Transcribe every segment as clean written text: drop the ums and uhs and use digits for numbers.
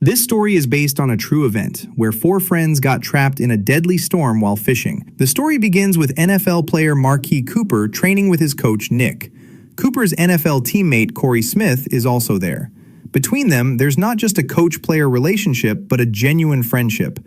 This story is based on a true event, where four friends got trapped in a deadly storm while fishing. The story begins with NFL player Marquis Cooper training with his coach Nick. Cooper's NFL teammate Corey Smith is also there. Between them, there's not just a coach-player relationship, but a genuine friendship.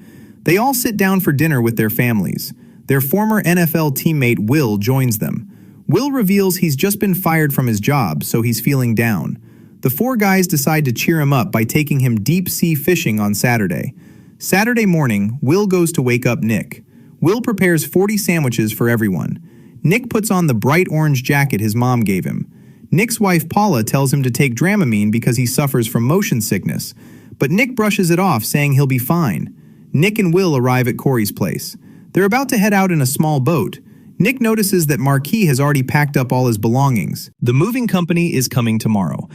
They all sit down for dinner with their families. Their former NFL teammate Will joins them. Will reveals he's just been fired from his job, so he's feeling down. The four guys decide to cheer him up by taking him deep-sea fishing on Saturday. Saturday morning, Will goes to wake up Nick. Will prepares 40 sandwiches for everyone. Nick puts on the bright orange jacket his mom gave him. Nick's wife Paula tells him to take Dramamine because he suffers from motion sickness, but Nick brushes it off, saying he'll be fine. Nick and Will arrive at Corey's place. They're about to head out in a small boat. Nick notices that Marquis has already packed up all his belongings. The moving company is coming tomorrow.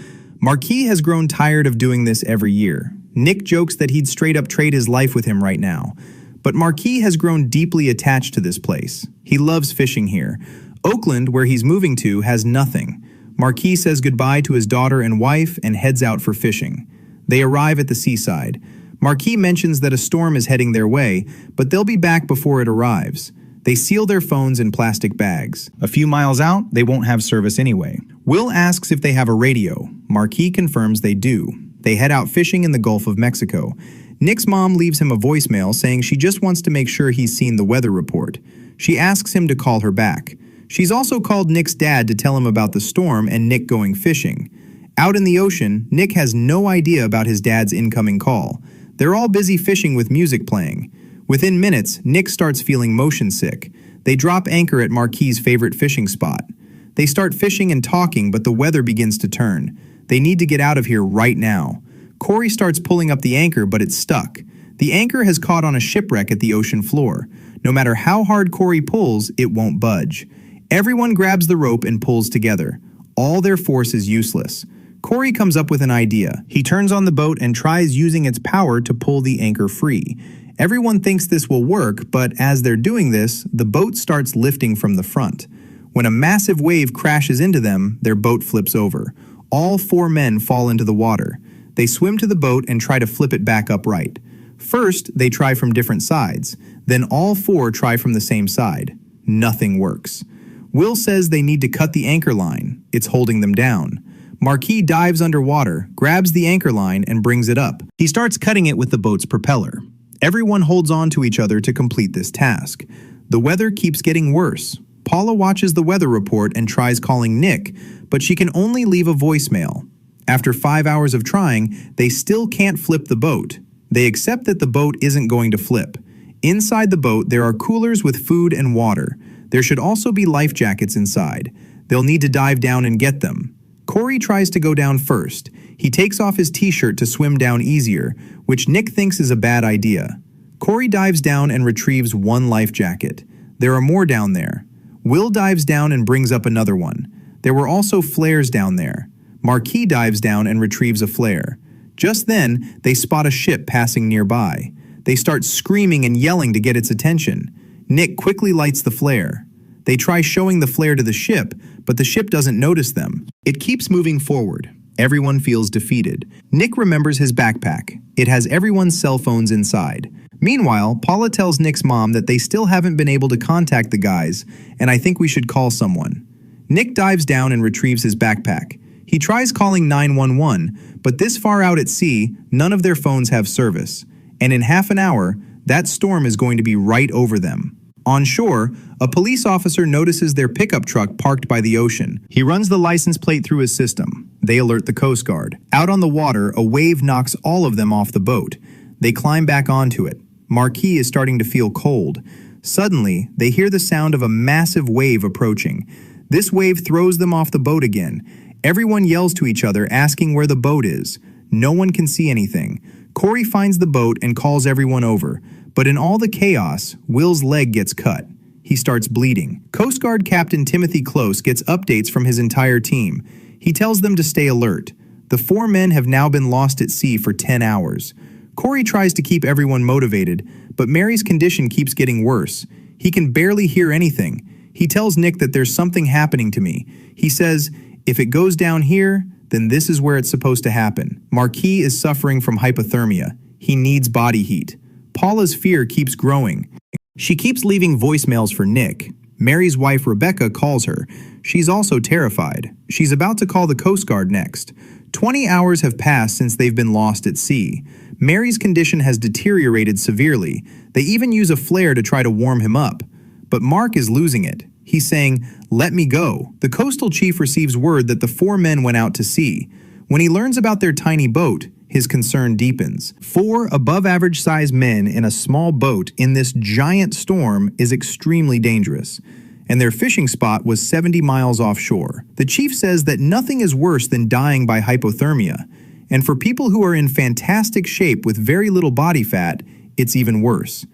Marquis has grown tired of doing this every year. Nick jokes that he'd straight up trade his life with him right now. But Marquis has grown deeply attached to this place. He loves fishing here. Oakland, where he's moving to, has nothing. Marquis says goodbye to his daughter and wife and heads out for fishing. They arrive at the seaside. Marquis mentions that a storm is heading their way, but they'll be back before it arrives. They seal their phones in plastic bags. A few miles out, they won't have service anyway. Will asks if they have a radio. Marquis confirms they do. They head out fishing in the Gulf of Mexico. Nick's mom leaves him a voicemail saying she just wants to make sure he's seen the weather report. She asks him to call her back. She's also called Nick's dad to tell him about the storm and Nick going fishing. Out in the ocean, Nick has no idea about his dad's incoming call. They're all busy fishing with music playing. Within minutes, Nick starts feeling motion sick. They drop anchor at Marquis' favorite fishing spot. They start fishing and talking, but the weather begins to turn. They need to get out of here right now. Corey starts pulling up the anchor, but it's stuck. The anchor has caught on a shipwreck at the ocean floor. No matter how hard Corey pulls, it won't budge. Everyone grabs the rope and pulls together. All their force is useless. Corey comes up with an idea. He turns on the boat and tries using its power to pull the anchor free. Everyone thinks this will work, but as they're doing this, the boat starts lifting from the front. When a massive wave crashes into them, their boat flips over. All four men fall into the water. They swim to the boat and try to flip it back upright. First, they try from different sides. Then all four try from the same side. Nothing works. Will says they need to cut the anchor line. It's holding them down. Marquis dives underwater, grabs the anchor line, and brings it up. He starts cutting it with the boat's propeller. Everyone holds on to each other to complete this task. The weather keeps getting worse. Paula watches the weather report and tries calling Nick, but she can only leave a voicemail. After 5 hours of trying, they still can't flip the boat. They accept that the boat isn't going to flip. Inside the boat, there are coolers with food and water. There should also be life jackets inside. They'll need to dive down and get them. Corey tries to go down first. He takes off his t-shirt to swim down easier, which Nick thinks is a bad idea. Corey dives down and retrieves one life jacket. There are more down there. Will dives down and brings up another one. There were also flares down there. Marquis dives down and retrieves a flare. Just then, they spot a ship passing nearby. They start screaming and yelling to get its attention. Nick quickly lights the flare. They try showing the flare to the ship, but the ship doesn't notice them. It keeps moving forward. Everyone feels defeated. Nick remembers his backpack. It has everyone's cell phones inside. Meanwhile, Paula tells Nick's mom that they still haven't been able to contact the guys, and I think we should call someone. Nick dives down and retrieves his backpack. He tries calling 911, but this far out at sea, none of their phones have service. And in half an hour, that storm is going to be right over them. On shore, a police officer notices their pickup truck parked by the ocean. He runs the license plate through his system. They alert the Coast Guard. Out on the water, a wave knocks all of them off the boat. They climb back onto it. Marquis is starting to feel cold. Suddenly, they hear the sound of a massive wave approaching. This wave throws them off the boat again. Everyone yells to each other, asking where the boat is. No one can see anything. Corey finds the boat and calls everyone over. But in all the chaos, Will's leg gets cut. He starts bleeding. Coast Guard Captain Timothy Close gets updates from his entire team. He tells them to stay alert. The four men have now been lost at sea for 10 hours. Corey tries to keep everyone motivated, but Mary's condition keeps getting worse. He can barely hear anything. He tells Nick that there's something happening to me. He says, If it goes down here, then this is where it's supposed to happen. Marquis is suffering from hypothermia. He needs body heat. Paula's fear keeps growing. She keeps leaving voicemails for Nick. Mary's wife Rebecca calls her. She's also terrified. She's about to call the Coast Guard next. 20 hours have passed since they've been lost at sea. Mary's condition has deteriorated severely. They even use a flare to try to warm him up. But Mark is losing it. He's saying, "Let me go." The coastal chief receives word that the 4 men went out to sea. When he learns about their tiny boat, his concern deepens. 4 above-average-sized men in a small boat in this giant storm is extremely dangerous. And their fishing spot was 70 miles offshore. The chief says that nothing is worse than dying by hypothermia. And for people who are in fantastic shape with very little body fat, it's even worse.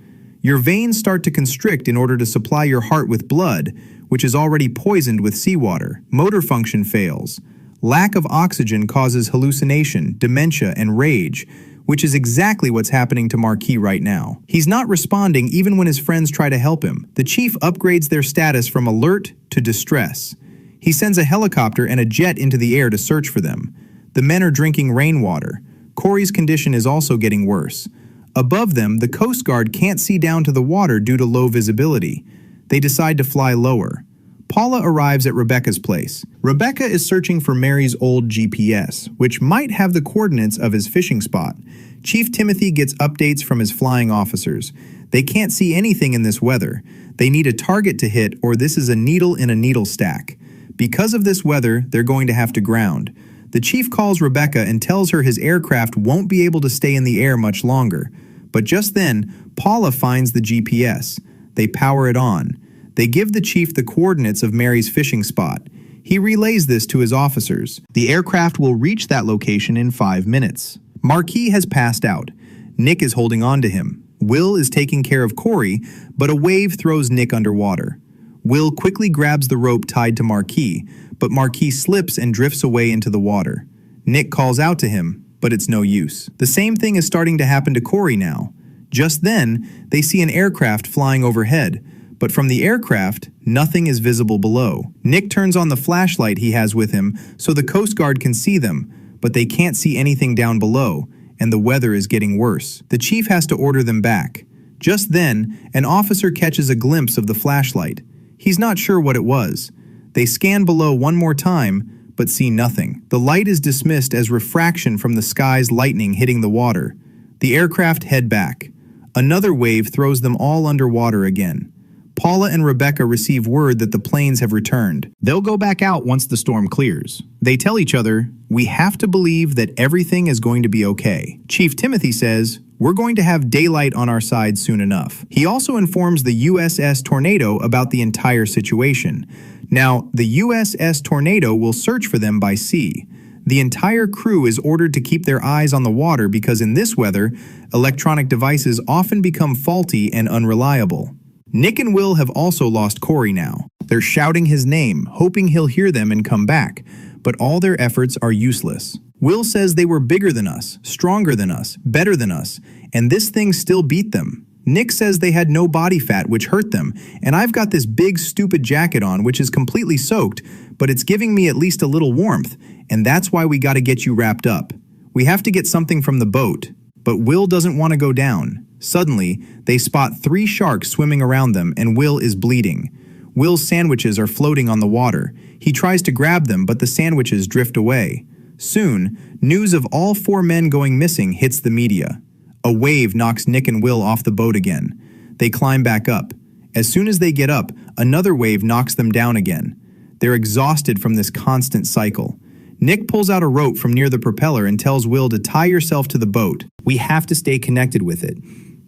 Your veins start to constrict in order to supply your heart with blood, which is already poisoned with seawater. Motor function fails. Lack of oxygen causes hallucination, dementia, and rage, which is exactly what's happening to Marquis right now. He's not responding even when his friends try to help him. The chief upgrades their status from alert to distress. He sends a helicopter and a jet into the air to search for them. The men are drinking rainwater. Corey's condition is also getting worse. Above them, the Coast Guard can't see down to the water due to low visibility. They decide to fly lower. Paula arrives at Rebecca's place. Rebecca is searching for Mary's old GPS, which might have the coordinates of his fishing spot. Chief Timothy gets updates from his flying officers. They can't see anything in this weather. They need a target to hit, or this is a needle in a needle stack. Because of this weather, they're going to have to ground. The chief calls Rebecca and tells her his aircraft won't be able to stay in the air much longer. But just then, Paula finds the GPS. They power it on. They give the chief the coordinates of Mary's fishing spot. He relays this to his officers. The aircraft will reach that location in 5 minutes. Marquis has passed out. Nick is holding on to him. Will is taking care of Corey, but a wave throws Nick underwater. Will quickly grabs the rope tied to Marquis, but Marquis slips and drifts away into the water. Nick calls out to him, but it's no use. The same thing is starting to happen to Corey now. Just then, they see an aircraft flying overhead, but from the aircraft, nothing is visible below. Nick turns on the flashlight he has with him so the Coast Guard can see them, but they can't see anything down below, and the weather is getting worse. The chief has to order them back. Just then, an officer catches a glimpse of the flashlight. He's not sure what it was. They scan below one more time, but see nothing. The light is dismissed as refraction from the sky's lightning hitting the water. The aircraft head back. Another wave throws them all underwater again. Paula and Rebecca receive word that the planes have returned. They'll go back out once the storm clears. They tell each other, "We have to believe that everything is going to be okay." Chief Timothy says, "We're going to have daylight on our side soon enough." He also informs the USS Tornado about the entire situation. Now, the USS Tornado will search for them by sea. The entire crew is ordered to keep their eyes on the water because in this weather, electronic devices often become faulty and unreliable. Nick and Will have also lost Corey now. They're shouting his name, hoping he'll hear them and come back, but all their efforts are useless. Will says they were bigger than us, stronger than us, better than us, and this thing still beat them. Nick says they had no body fat, which hurt them, and I've got this big stupid jacket on which is completely soaked, but it's giving me at least a little warmth, and that's why we gotta get you wrapped up. We have to get something from the boat, but Will doesn't want to go down. Suddenly, they spot 3 sharks swimming around them and Will is bleeding. Will's sandwiches are floating on the water. He tries to grab them, but the sandwiches drift away. Soon, news of all 4 men going missing hits the media. A wave knocks Nick and Will off the boat again. They climb back up. As soon as they get up, another wave knocks them down again. They're exhausted from this constant cycle. Nick pulls out a rope from near the propeller and tells Will to tie yourself to the boat. We have to stay connected with it.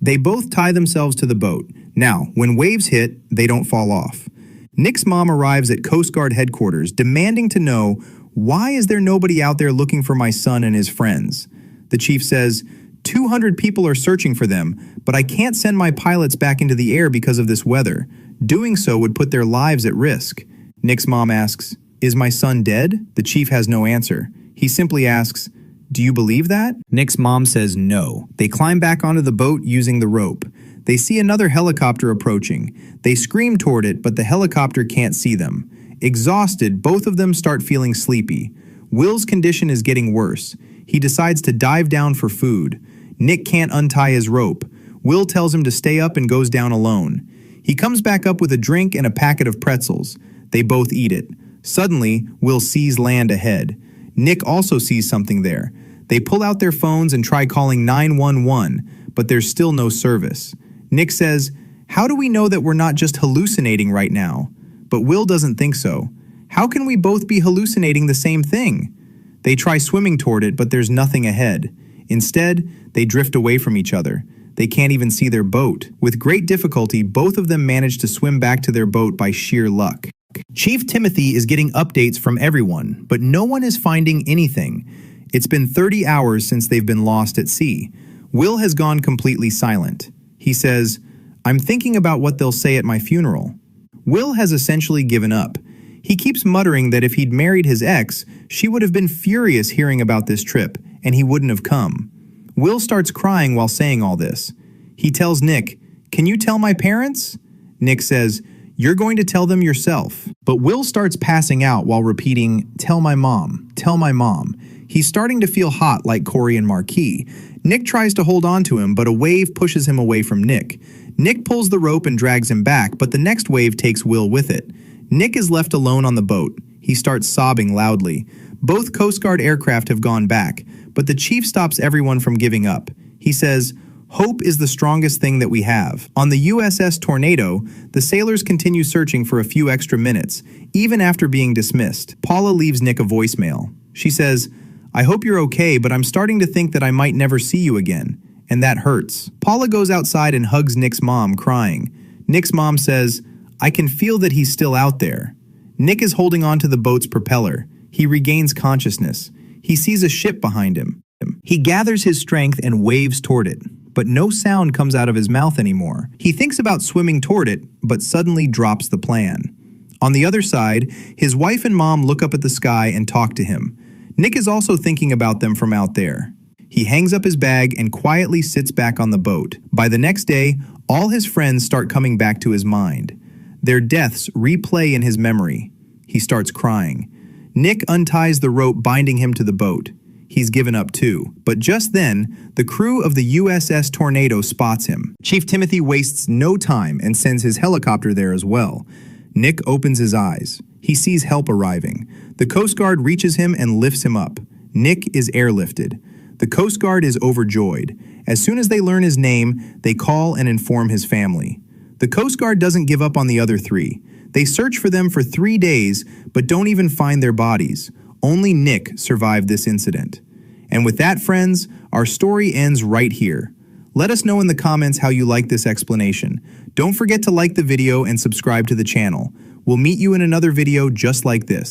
They both tie themselves to the boat. Now, when waves hit, they don't fall off. Nick's mom arrives at Coast Guard headquarters, demanding to know, why is there nobody out there looking for my son and his friends? The chief says, 200 people are searching for them, but I can't send my pilots back into the air because of this weather. Doing so would put their lives at risk. Nick's mom asks, is my son dead? The chief has no answer. He simply asks, do you believe that? Nick's mom says no. They climb back onto the boat using the rope. They see another helicopter approaching. They scream toward it, but the helicopter can't see them. Exhausted, both of them start feeling sleepy. Will's condition is getting worse. He decides to dive down for food. Nick can't untie his rope. Will tells him to stay up and goes down alone. He comes back up with a drink and a packet of pretzels. They both eat it. Suddenly, Will sees land ahead. Nick also sees something there. They pull out their phones and try calling 911, but there's still no service. Nick says, "How do we know that we're not just hallucinating right now?" But Will doesn't think so. How can we both be hallucinating the same thing? They try swimming toward it, but there's nothing ahead. Instead, they drift away from each other. They can't even see their boat. With great difficulty, both of them manage to swim back to their boat by sheer luck. Chief Timothy is getting updates from everyone, but no one is finding anything. It's been 30 hours since they've been lost at sea. Will has gone completely silent. He says, "I'm thinking about what they'll say at my funeral." Will has essentially given up. He keeps muttering that if he'd married his ex, she would have been furious hearing about this trip, and he wouldn't have come. Will starts crying while saying all this. He tells Nick, "Can you tell my parents?" Nick says, "You're going to tell them yourself." But Will starts passing out while repeating, "Tell my mom, tell my mom." He's starting to feel hot like Corey and Marquis. Nick tries to hold on to him, but a wave pushes him away from Nick. Nick pulls the rope and drags him back, but the next wave takes Will with it. Nick is left alone on the boat. He starts sobbing loudly. Both Coast Guard aircraft have gone back, but the chief stops everyone from giving up. He says, "Hope is the strongest thing that we have." On the USS Tornado, the sailors continue searching for a few extra minutes, even after being dismissed. Paula leaves Nick a voicemail. She says, "I hope you're okay, but I'm starting to think that I might never see you again, and that hurts." Paula goes outside and hugs Nick's mom, crying. Nick's mom says, "I can feel that he's still out there." Nick is holding on to the boat's propeller. He regains consciousness. He sees a ship behind him. He gathers his strength and waves toward it, but no sound comes out of his mouth anymore. He thinks about swimming toward it, but suddenly drops the plan. On the other side, his wife and mom look up at the sky and talk to him. Nick is also thinking about them from out there. He hangs up his bag and quietly sits back on the boat. By the next day, all his friends start coming back to his mind. Their deaths replay in his memory. He starts crying. Nick unties the rope binding him to the boat. He's given up too. But just then, the crew of the USS Tornado spots him. Chief Timothy wastes no time and sends his helicopter there as well. Nick opens his eyes. He sees help arriving. The Coast Guard reaches him and lifts him up. Nick is airlifted. The Coast Guard is overjoyed. As soon as they learn his name, they call and inform his family. The Coast Guard doesn't give up on the other three. They search for them for 3 days, but don't even find their bodies. Only Nick survived this incident. And with that, friends, our story ends right here. Let us know in the comments how you like this explanation. Don't forget to like the video and subscribe to the channel. We'll meet you in another video just like this.